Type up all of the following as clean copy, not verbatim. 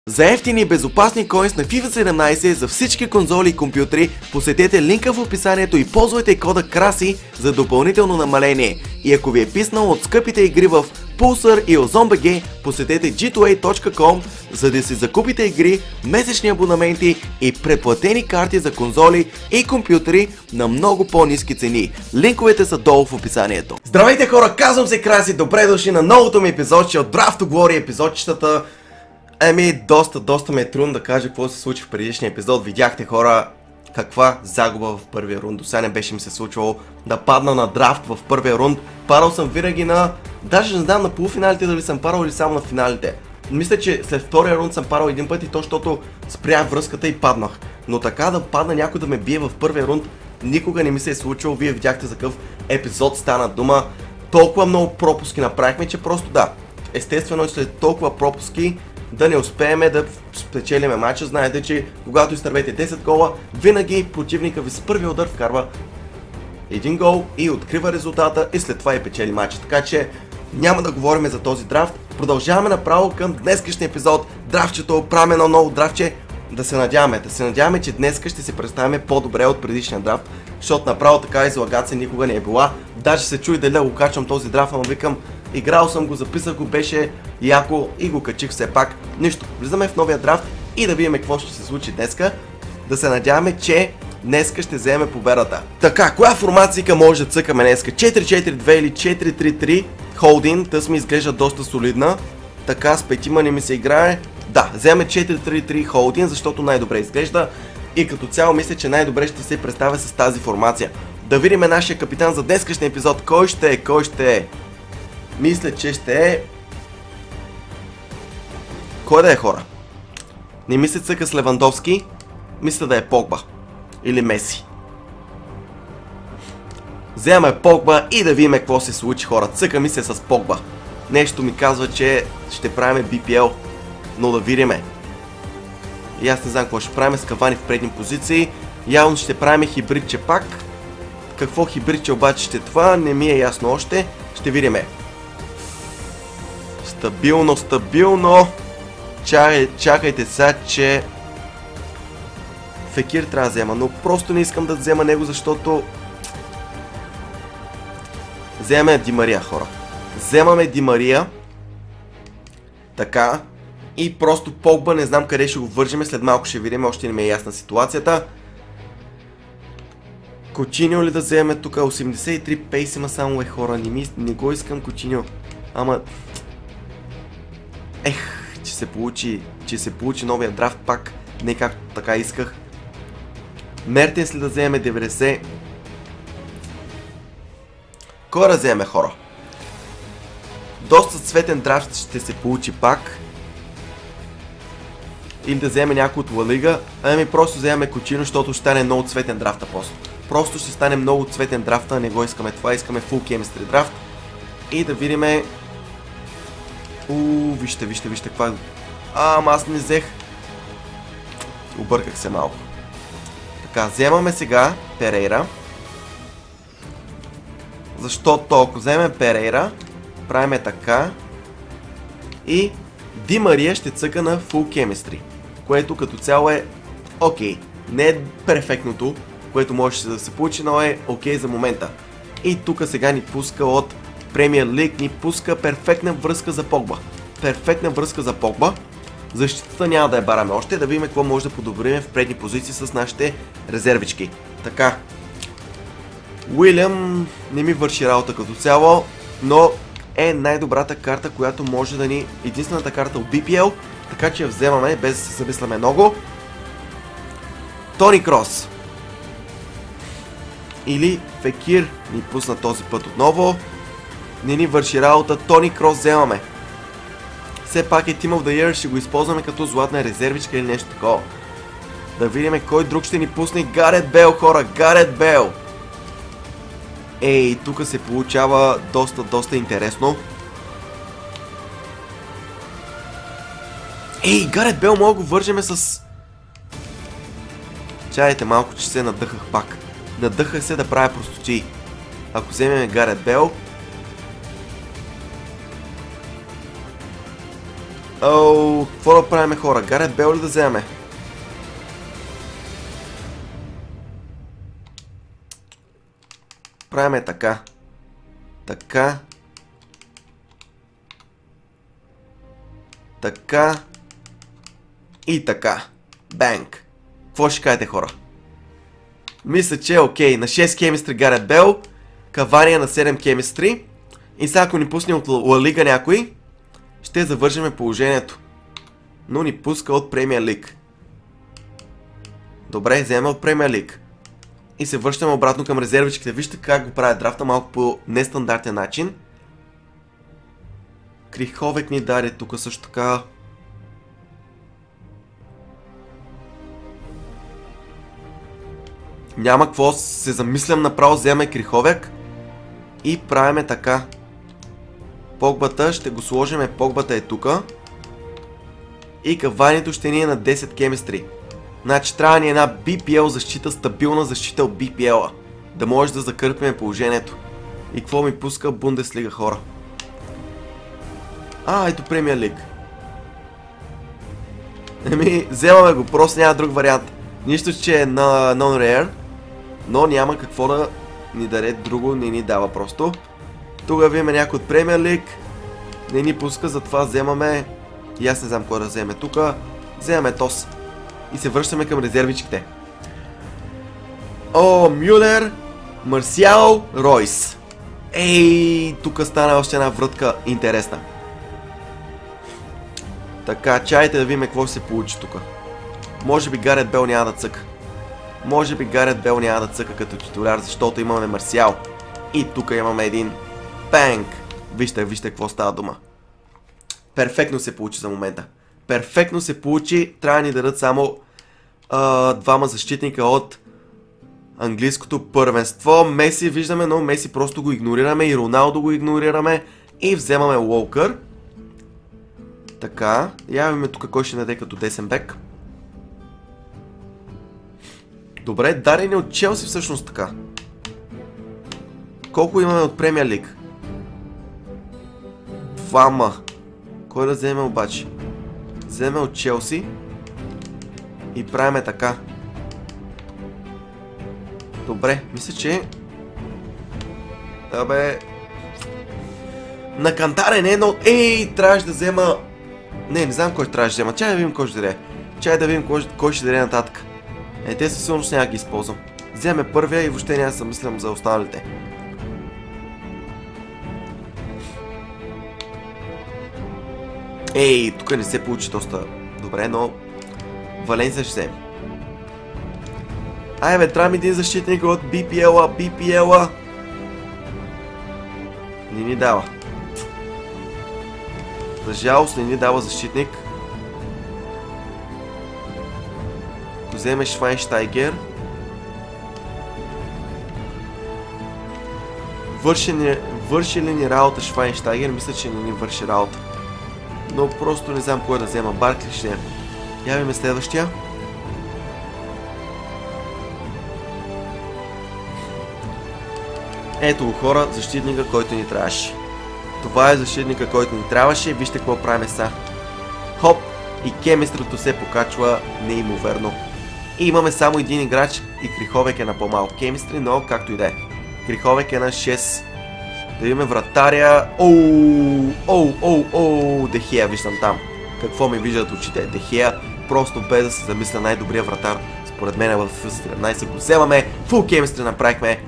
За ефтини и безопасни коинс на FIFA 17 за всички конзоли и компютри, посетете линка в описанието и ползвайте кода KRASI за допълнително намаление. И ако ви е писнал от скъпите игри в Pulsar и Ozon.bg, посетете g2a.com, за да си закупите игри, месечни абонаменти и преплатени карти за конзоли и компютри на много по-ниски цени. Линковете са долу в описанието. Здравейте хора, казвам се KRASI, добре дошли на новото ми епизодче от Draft to Glory епизодчетата. Доста ми е трудно да кажа какво се случи в предишния епизод. Видяхте хора каква загуба в първия рунд. До сега не беше ми се случвало да падна на драфт в първия рунд. Падал съм винаги на... Даже не знам на полуфиналите дали съм падал или само на финалите. Мисля, че след втория рунд съм падал един път и то, защото спрях връзката и паднах. Но така да падна някой да ме бие в първия рунд никога не ми се е случвало. Вие видяхте за какъв епизод стана дума. Толкова много пропуски направихме, че просто да. Естествено след толкова пропуски да не успеем да спечелиме матча. Знаете, че когато изтървете 10 гола, винаги противника ви с първия удар вкарва един гол и открива резултата и след това и печели матча. Така че няма да говорим за този драфт. Продължаваме направо към днескашния епизод. Драфтчето, правим едно ново драфтче. Да се надяваме, че днеска ще се представим по-добре от предишния драфт, защото направо така излагация никога не е била. Даже се чуй дали да го качвам този драфт, ама викам, играл съм го, записах го, беше яко и го качих все пак. Нищо, влизаме в новия драфт и да видим какво ще се случи днеска. Да се надяваме, че днеска ще вземе победата. Така, коя формация може да цъкаме днеска? 4-4-2 или 4-3-3? Холдинг, тъс ми изглежда доста солидна. Така, с петима не ми се играе. Да, вземе 4-3-3 холдинг, защото най-добре изглежда. И като цяло мисля, че най-добре ще се представя с тази формация. Да видим нашия капитан за днескашния епизод. Кой ще е? Мисля, че ще е... Кой да е, хора? Не ми се цъка с Левандовски. Мисля да е Погба. Или Меси. Вземаме Погба и да видим какво се случи, хора. Цъка ми се с Погба. Нещо ми казва, че ще правим BPL. Но да видиме. И аз не знам какво ще правим с Кавани в предни позиции. Явно ще правим хибридче пак. Какво хибридче обаче ще това, не ми е ясно още. Ще видиме. Стабилно. Чакайте сега, че Фекир трябва да взема, но просто не искам да взема него, защото вземаме Ди Мария, хора. Вземаме Ди Мария. Така. И просто Погба не знам къде ще го вържеме, след малко ще видим, още не ми е ясна ситуацията. Кочиньо ли да вземем тук? 83 пейс има само, хора, не го искам Кочиньо. Ама... че се получи новия драфт пак, не както така исках. Мертенс ли да вземем 90? Кой да вземем, хора? Доста цветен драфт ще се получи пак. Или да вземе някой от Ла Лига. Ами просто вземем Кочиньо, защото ще стане много цветен драфта просто. Просто ще стане много цветен драфта, не го искаме това, искаме full chemistry драфт. И да видиме... Вижте каква е... Ама аз не взех. Обърках се малко. Така, вземаме сега Перейра. Защото ако вземем Перейра, правиме така. И Ди Мария ще цъка на full chemistry. Което като цяло е окей. Не е перфектното, което може да се получи, но е окей за момента. И тук сега ни пуска от Премиер Лиг, ни пуска перфектна връзка за Погба. Защитата няма да я бараме още, да видим какво може да подобрим в предни позиции с нашите резервички. Така. Уилям не ми върши работа като цяло, но е най-добрата карта, която може да ни... Единствената карта от BPL, така че я вземаме без да се замисляме много. Тони Крос. Или Фекир ни пусна този път отново. Не ни върши работа, Тони Крос вземаме. Все пак е Team of the Year, ще го използваме като златна резервичка или нещо такова. Да видим кой друг ще ни пусне. Гарет Бейл, хора, Гарет Бейл. Ей, тук се получава доста интересно. Ей, Гарет Бейл мога да го вържеме с... Чайте малко, че се надъхах пак. Надъхах се да правя простотии. Ако вземем Гарет Бейл... Оу, какво да правим, хора? Гарет Бел ли да вземе? Правиме така. Така. Така. И така. Бенг. Какво ще кажете, хора? Мисля, че е окей. На 6 Chemistry Гарет Бел. Кавания на 7 Chemistry. И сега ако ни пусне от Ла Лига някой, ще завържеме положението. Но ни пуска от Премиер Лиг. Добре, вземем от Премиер Лиг. И се връщаме обратно към резервичките. Вижте как го правят драфта малко по нестандартен начин. Криховек ни даде тук също така. Няма какво, се замислям направо, вземем Криховек. И правиме така. Погбата ще го сложиме, Погбата е тука. И Каванието ще ни е на 10 Chemistry. Значи трябва ни една BPL защита, стабилна защита от BPL-а. Да може да закърпиме положението. И какво ми пуска Бундеслига, хора? Ето Премиер Лиг. Вземаме го, просто няма друг вариант. Нищо, че е на non-rare. Но няма какво да ни даде друго, не ни дава просто. Тук виеме някой от Премиер Лиг. Не ни пуска, затова вземаме... И аз не знам кой да вземе тук. Вземаме Тос. И се връщаме към резервичките. Мюлер, Марсиал, Ройс. Тук стана още една врътка интересна. Така, чайте да видим какво ще се получи тук. Може би Гарет Бел няма да цъка. Може би Гарет Бел няма да цъка като титуляр, защото имаме Марсиал. И тук имаме един Бенг. Вижте какво става дума. Перфектно се получи за момента. Перфектно се получи. Трябва да ни дадат само двама защитника от английското първенство. Меси виждаме, но Меси просто го игнорираме и Роналдо го игнорираме. И вземаме Уолкър. Така, явиме тук кой ще даде като десен бек. Добре, дарени от Челси всъщност така. Колко имаме от Премиер Лиг? Двама. Кой да вземе обаче? Вземе от Челси. И правиме така. Добре, мисля, че... Абе... На Кантаре не, но... трябваше да взема... Не знам кой трябваше да взема. Чай да видим кой ще даде. Чай да видим кой ще даде нататък. Те със сигурност няма ги използвам. Вземе първия и въобще няма да се мислям за останалите. Тук не се получи доста добре, но Валенсия ще вземе. Трябва ми един защитник от BPL-а. Не ни дава. За жалост не ни дава защитник. Ако вземе Швайнштайгер. Върши ли ни работа Швайнштайгер? Мисля, че не ни върши работа. Но просто не знам кой да взема. Баркли ще. Явиме следващия. Ето го, хора, защитника, който ни трябваше. Това е защитника, който ни трябваше. Вижте какво правим сега. Хоп! И кемистрото се покачва неимоверно. И имаме само един играч и Криховек е на по-малко кемистри, но както и да е. Криховек е на 6. Да видим вратаря. Дехея виждам там. Какво ми виждат очите? Дехея, просто без да се замисля, най-добрия вратар. Според мен в FIFA 17 го вземаме. Фул кемистри направихме.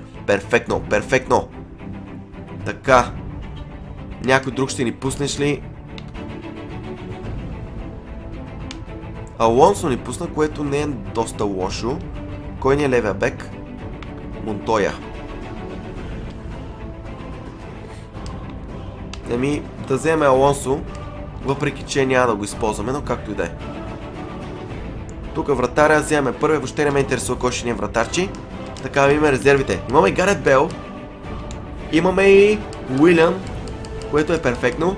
Перфектно. Така. Някой друг ще ни пуснеш ли? Алонсо ни пусна, което не е доста лошо. Кой ни е левия бек? Монтоя. Да вземе Алонсо, въпреки че няма да го използваме, но както и да е. Тук вратаря вземаме първия, въобще не ме интересува кой ще ни е вратарчи. Така, имаме резервите. Имаме Гарет Бел. Имаме и Уилиан, което е перфектно.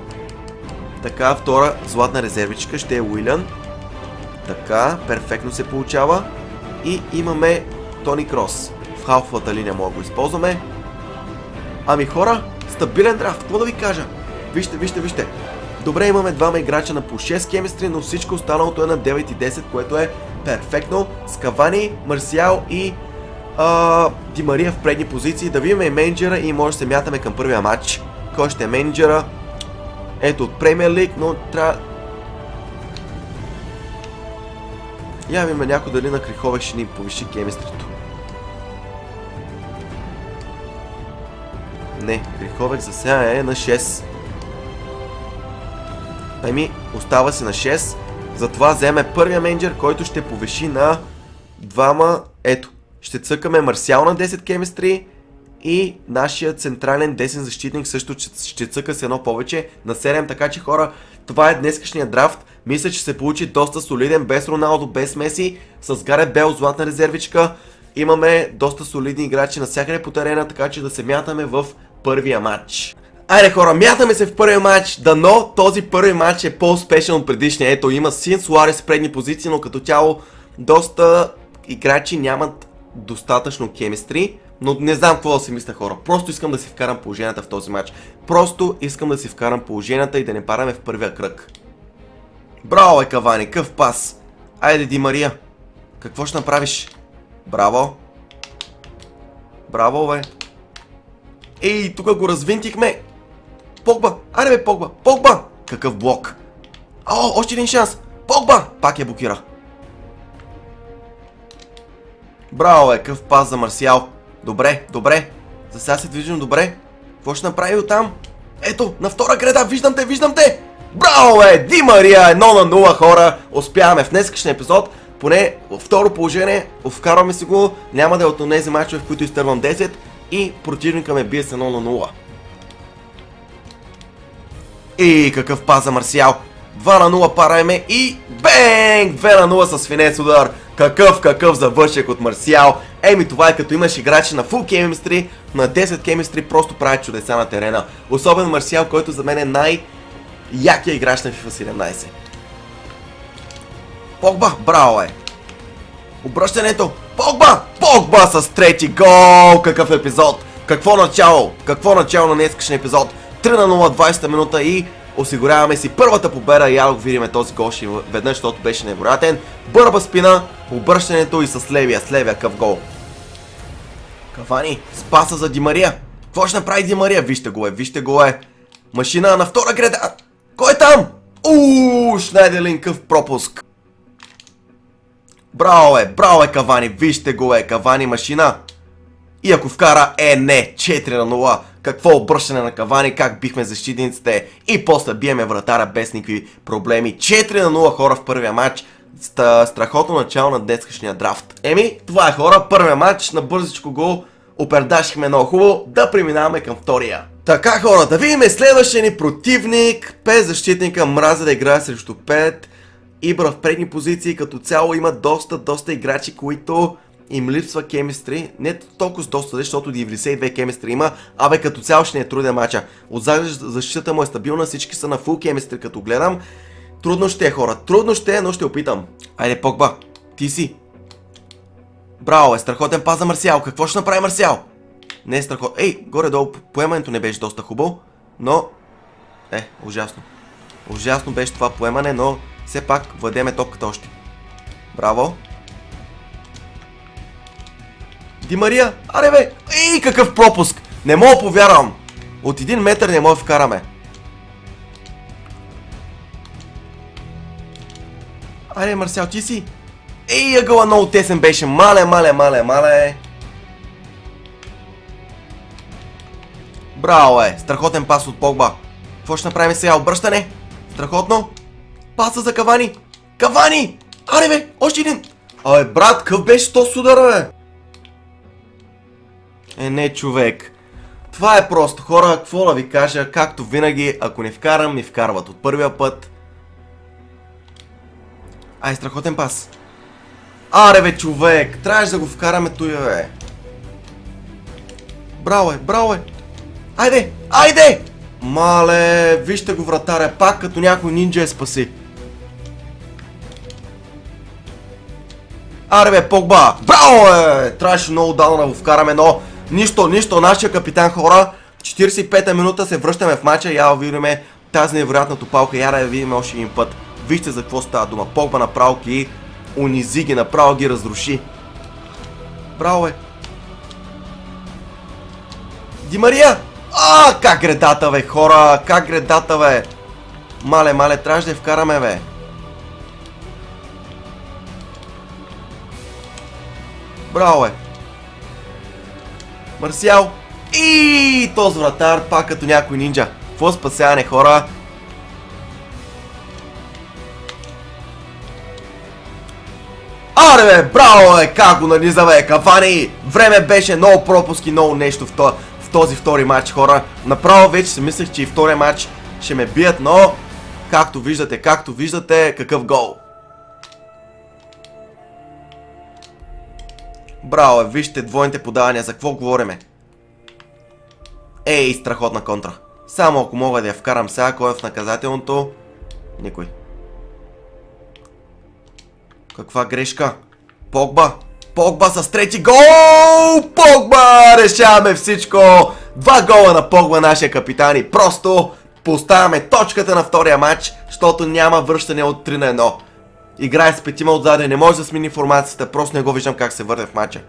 Така, втора златна резервичка ще е Уилиан. Така, перфектно се получава. И имаме Тони Крос. В халфовата линия мога да го използваме. Хора, стабилен драфт, какво да ви кажа? Вижте. Добре, имаме двама играча на по 6 кемистри, но всичко останалото е на 9 и 10, което е перфектно. С Кавани, Марсиал и Ди Мария в предни позиции. Да видим и менеджера и може да се мятаме към първия матч. Кой ще е менеджера? Ето от Премиер Лиг, но трябва... Я видим някой дали на Криховек ще ни повиши кемистрито. Не, Криховек за сега е на 6. Ами, остава си на 6. Затова вземе първия менеджер, който ще повиши на двама. Ето, ще цъкаме Марсиал на 10 кемистри и нашия централен десен защитник също ще цъка с едно повече на 7. Така че хора, това е днескашния драфт. Мисля, че се получи доста солиден, без Роналдо, без Меси, с Гарет Бел, златна резервичка. Имаме доста солидни играчи навсякъде по терена, така че да се мятаме в първия матч. Айде хора, мятаме се в първия матч, дано този първи матч е по-успешен от предишния. Ето, има Син Суарес в предни позиции, но като цяло доста играчи нямат достатъчно кемистри. Но не знам какво да си мисля, хора. Просто искам да си вкарам положенията в този матч. Просто искам да си вкарам положенията и да не параме в първия кръг. Браво е, Кавани, къв пас. Айде, Ди Мария. Какво ще направиш? Браво. Браво, бе. Ей, тук го развинтихме. Погба, айде бе, Погба. Погба. Какъв блок. О, още един шанс. Погба. Пак я блокира. Браво, бе, къв пас за Марсиал. Добре, добре. За сега се движим добре. Какво ще направи оттам? Ето, на втора града, виждам те, виждам те. Браво, бе, Ди Мария, 1-0, хора. Успяваме в днескашния епизод. Поне второ положение, вкарваме си го. Няма да е от тези мачове, в които изтървам 10. И противника ме бие с 1-0. И какъв пас за Марсиал. 2-0 параме и бенг! 2-0 с финес удар. Какъв завършек от Марсиал. Еми, това е като имаш играчи на full chemistry, на 10 chemistry, просто прави чудеса на терена. Особено Марсиал, който за мен е най-якия играч на FIFA 17. Погба, браво е. Обръщането. Погба! Погба с трети гол! Какъв епизод! Какво начало на днескашния епизод! 3-0, 20-та минута и осигуряваме си първата победа. И го видим този гол ще веднъж, защото беше невероятен. Бърба спина, обръщането и с левия къв гол. Кавани, спаса за Ди Мария. Какво ще направи Ди Мария? Вижте го е. Машина на втора града. Кой е там? Шнайдерлин, къв пропуск. Браво е Кавани, вижте го е, Кавани машина. И ако вкара, не, 4-0. Какво обръщане на Кавани, как бихме защитниците и после биеме вратаря без никакви проблеми. 4-0, хора, в първия матч. Страхотно начало на днескашния драфт. Еми, това е, хора, първия матч, на бързичко го опердашихме много хубаво, да преминаваме към втория. Така, хора, да видим следващия ни противник. 5 защитника, мразя да играе срещу 5. Ибра в предни позиции, като цяло има доста играчи, които им липсва кемистри. Не толкова с доста, защото 92 кемистри има, абе като цяло ще не е труден матча. Отзад защитата му е стабилна, всички са на фул кемистри, като гледам. Трудно ще е, хора, трудно ще е, но ще опитам. Айде, Погба, ти си. Браво, страхотен пас за Марсиал. Какво ще направи Марсиал? Не е страхотен. Ей, горе-долу поемането не беше доста хубаво, но... ужасно. Ужасно беше това поемане, но все пак владеме топката още. Браво. Ди Мария, аре бе! Ей, какъв пропуск! Не мога повярвам! От 1 метър не мога да вкараме. Аре, Марсиал, ти си! Ей, ъгъла много тесен беше! Мале! Браво е! Страхотен пас от Погба. Какво ще направим сега? Обръщане? Страхотно! Паса за Кавани! Кавани! Аре бе! Още един! Абе, брат, къв беше то с удара, бе? Не, човек. Това е просто, хора, какво да ви кажа, както винаги, ако не вкарам, ми вкарват от първия път. Ай, страхотен пас. Аре бе, човек, трябваше да го вкараме туя, бе. Браво е. Айде! Мале, вижте го вратаря, пак като някой нинджа е спаси. Аре бе, Погба! Браво е! Трябваше много дално да го вкараме, но нищо, нашия капитан, хора. 45-та минута се връщаме в матча и видиме тази невероятна топалка. Я да я видим още един път. Вижте за какво става дума. Погба направо ги унизи ги, направо ги разруши. Браво е! Ди Мария! Как гредата, бе, хора! Как гредата, бе! Мале, трябваше да я вкараме, бе! Браво е! Марсиал! И този вратар, пак като някой нинджа. Какво спасяване, хора? Аре, бе, браво, бе! Как го наниза, бе, Кавани! Време беше, много пропуски, много нещо в този втори матч, хора. Направо вече си мислех, че и втория матч ще ме бият, но както виждате, какъв гол. Браво, вижте двойните подавания, за какво говориме? Ей, страхотна контра. Само ако мога да я вкарам сега, кой е в наказателното? Никой. Каква грешка? Погба с трети гол! Погба! Решаваме всичко! 2 гола на Погба, нашия капитан, и просто поставяме точката на втория матч, защото няма връщане от 3 на 1. Играе с 5 отзаде, не може да смени формацията, просто не го виждам как се върне в матча.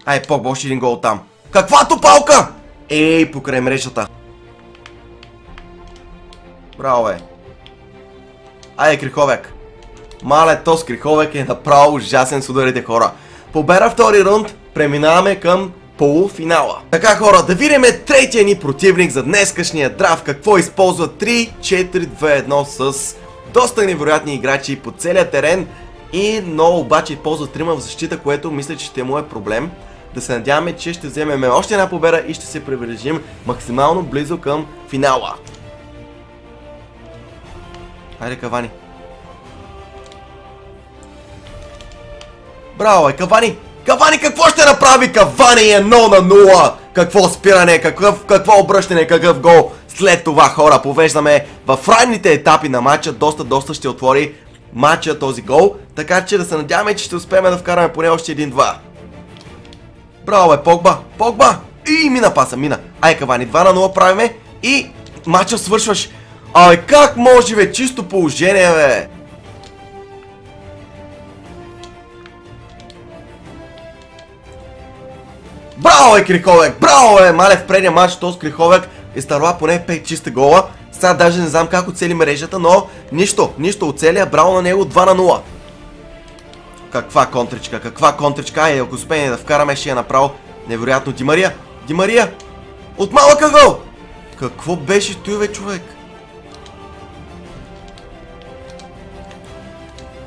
Ай, Погба, още един гол там. Каква топалка! Ей, покрай мрежата. Браво, бе. Ай, Криховек. Мале, този Криховек е направо ужасен с ударите, хора. Победа втори рунд, преминаваме към полуфинала. Така, хора, да видим третия ни противник за днескашния драфт. Какво използва 3-4-2-1 с доста невероятни играчи по целия терен. Но обаче използва 3 в защита, което мисля, че ще му е проблем. Да се надяваме, че ще вземем още една победа и ще се приближим максимално близо към финала. Хайде, Кавани. Браво, е, Кавани! Кавани, какво ще направи? Кавани е 0-0! Какво спиране, какво обръщане, какъв гол! След това, хора, повеждаме в ранните етапи на матча. Доста ще отвори матча този гол. Така че да се надяваме, че ще успеем да вкараме поне още 1-2. Браво, е, Погба! И мина паса, мина. Ай, Кавани, 2-0 правиме и матча свършваш. Ай, как може, бе? Чисто положение, бе! Браво, е, Криховек! Браво, е! Мале, в предния матч този Криховек изтърва поне 5 чиста гола. Сега даже не знам как оцели мрежата, но нищо оцеля. Браво на него, 2-0. Каква контричка, Ай, ако успеем да вкараме, ще я направо невероятно. Ди Мария! От малъка гол! Какво беше той, бе, човек?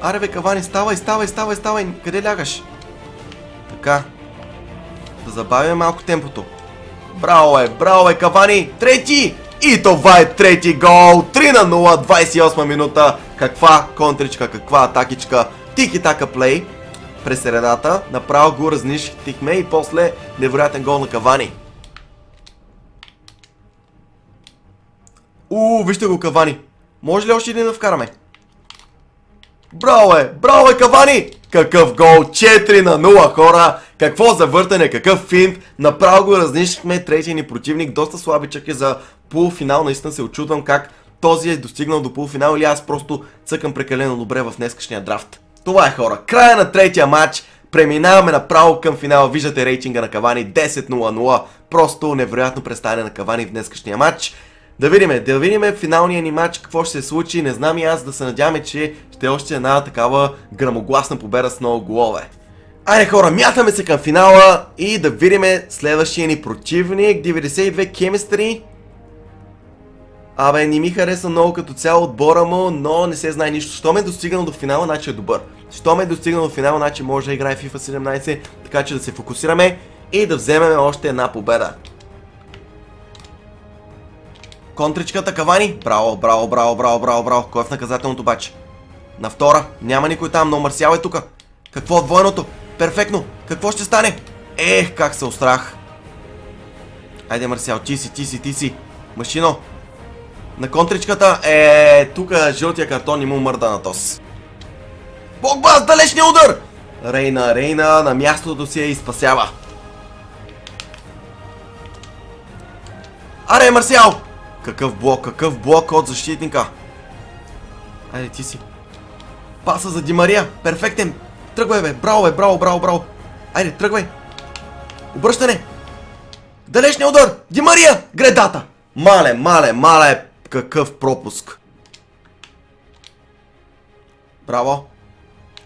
Аре, бе, Кавани, ставай! Къде лягаш? Така. Да забавим малко темпото. Браво е, Кавани! Трети! И това е трети гол! 3-0, 28 минута. Каква контричка, каква атакичка. Тики-така плей. През средата. Направо го разнищихме и после невероятен гол на Кавани. Вижте го, Кавани. Може ли още един да вкараме? Браво е, Кавани! Какъв гол! 4-0, хора! Какво завъртане, какъв финт! Направо го разнищихме, третия ни противник. Доста слабичък е за полуфинал. Наистина се очудвам как този е достигнал до полуфинал или аз просто цъкам прекалено добре в днескашния драфт. Това е, хора. Края на третия матч. Преминаваме направо към финала. Виждате рейтинга на Кавани 10-0-0. Просто невероятно представяне на Кавани в днескашния матч. Да видим финалния ни матч, какво ще се случи. Не знам и аз, да се надяваме, че ще е още една такава грамогласна победа с много голове. Айде, хора, мятаме се към финала и да видим следващия ни противник. 92 Chemistry. Абе, не ми хареса много като цяло отбора му, но не се знае нищо. Щом е достигнал до финала, значи е добър. Щом е достигнал до финала, значи може да играе FIFA 17, така че да се фокусираме и да вземем още една победа. Контричката, Кавани. Браво. Кой е в наказателното обаче? На втора. Няма никой там, но Марсиал е тука. Какво от двойното? Перфектно. Какво ще стане? Как се устрах. Айде, Марсиал, ти си. Машино. На контричката. Тука жълтия картон не му мърда на тос. Погба с далечния удар. Рейна на мястото си я изпасява. Аре, Марсиал! Какъв блок от защитника. Айде, ти си. Паса за Ди Мария. Перфектен. Тръгвай, бе. Браво. Айде, тръгвай. Обръщане. Далечния удар. Ди Мария. Гредата. Мале. Какъв пропуск. Браво.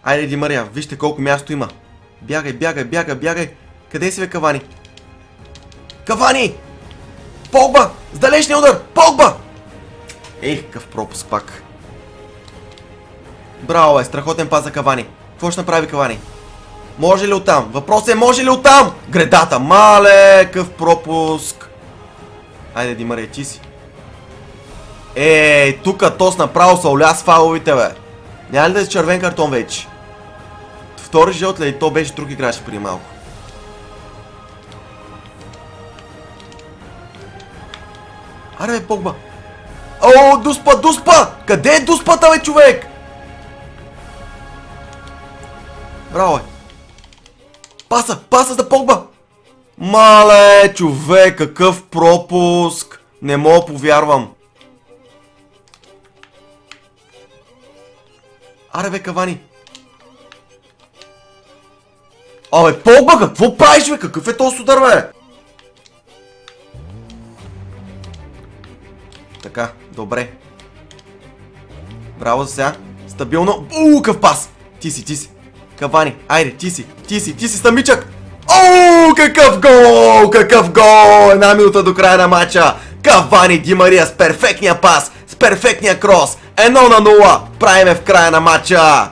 Айде, Ди Мария. Вижте колко място има. Бягай. Къде си, бе, Кавани? Кавани! Погба! С далечния удар! Погба! Какъв пропуск пак. Браво, бе. Страхотен пас за Кавани. Какво ще направи Кавани? Може ли оттам? Въпросът е, може ли оттам? Гредата! Мале! Какъв пропуск. Айде, Ди Мария, ти си. Тука Тос направо са оля с фаловите, бе. Няма ли да е червен картон вече? Втори жълт ли? И то беше друг играч преди малко. Аре, бе, Погба. О, Дуспа! Къде е Дуспата, бе, човек? Браво, бе. Паса за Погба. Мале, човек, какъв пропуск. Не мога повярвам. Аре, бе, Кавани. Абе, Погба, какво правиш, бе? Какъв е този удар, бе? Така, добре. Браво за сега. Стабилно. Какъв пас. Ти си. Кавани, айде, ти си стамичък. Какъв гол. Една минута до края на матча. Кавани, Ди Мария с перфектния пас, с перфектния крос. 1-0 правиме в края на матча.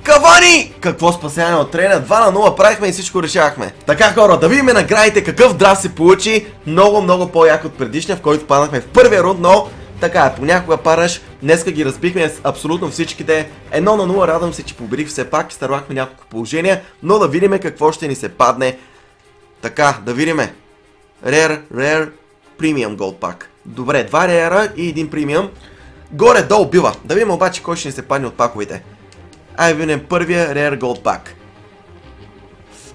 Кавани! Какво спасяване от трена? 2-0 правихме и всичко решавахме. Така, хора, да видим наградите, какъв драфт се получи. Много по-як от предишния, в който паднахме в първия рунд, но така, понякога параш. Днеска ги разбихме абсолютно всичките. 1-0, радвам се, че победих все пак, изтървахме няколко положения, но да видим какво ще ни се падне. Така, да видим. Rare Premium Gold Pack. Добре, 2 Rare и 1 Premium. Горе-долу бива. Да видим обаче кой ще ни се падне от паковете. Айде видим първия Rare Gold Pack.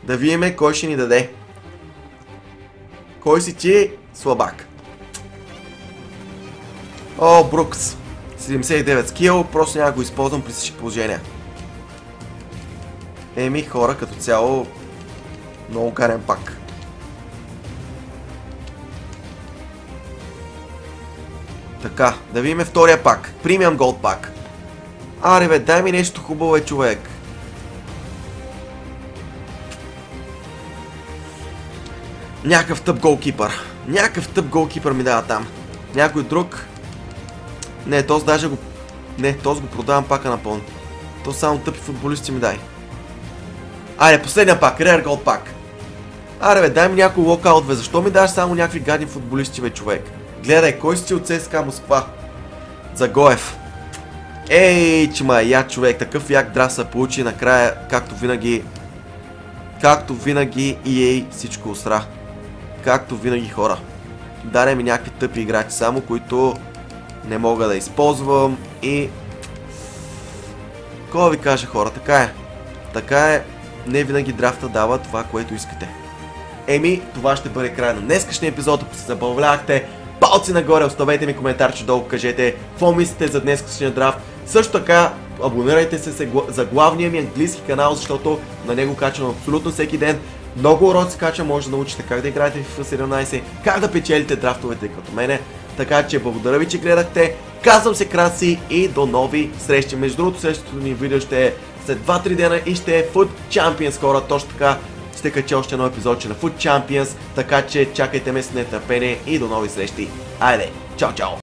Да видим кой ще ни даде. Кой си ти слабак? О, Брукс. 79 скил, просто няма го използвам при всички положения. Хора, като цяло много карен пак. Така, да видим втория пак. Premium Gold пак. Аре, бе, дай ми нещо хубаво, бе, човек. Някакъв тъп голкипър ми дава там. Някой друг. Не, този даже го... Не, този го продавам пака напълно. То само тъпи футболисти ми дай. Аре, последния пак, Rare Gold пак. Аре, бе, дай ми някой локаут, бе. Защо ми даваш само някакви гадни футболисти, бе, човек? Гледай, кой си от ЦСКА Москва? Загоев. Че ма як, човек. Такъв як драфт се получи накрая, както винаги EA всичко усра. Както винаги, хора. Даде ми някакви тъпи играчи само, които не мога да използвам и... Кога ви кажа, хора, така е. Не винаги драфта дава това, което искате. Това ще бъде край на днескашния епизод. Ако се забавлявахте, палци нагоре, оставете ми коментарче долу, кажете какво мислите за днескашния драфт. Също така, абонирайте се за главния ми английски канал, защото на него качвам абсолютно всеки ден. Много уроци качвам, може да научите как да играете в FIFA 17, как да печелите драфтовете като мене. Така че благодаря ви, че гледахте. Казвам се Краси и до нови срещи. Между другото, следващото ни видео ще е след 2-3 дена и ще е Foot Champions, хора. Точно така ще кача още едно епизодче на Foot Champions. Така че чакайте ме с нетърпение и до нови срещи. Айде, чао!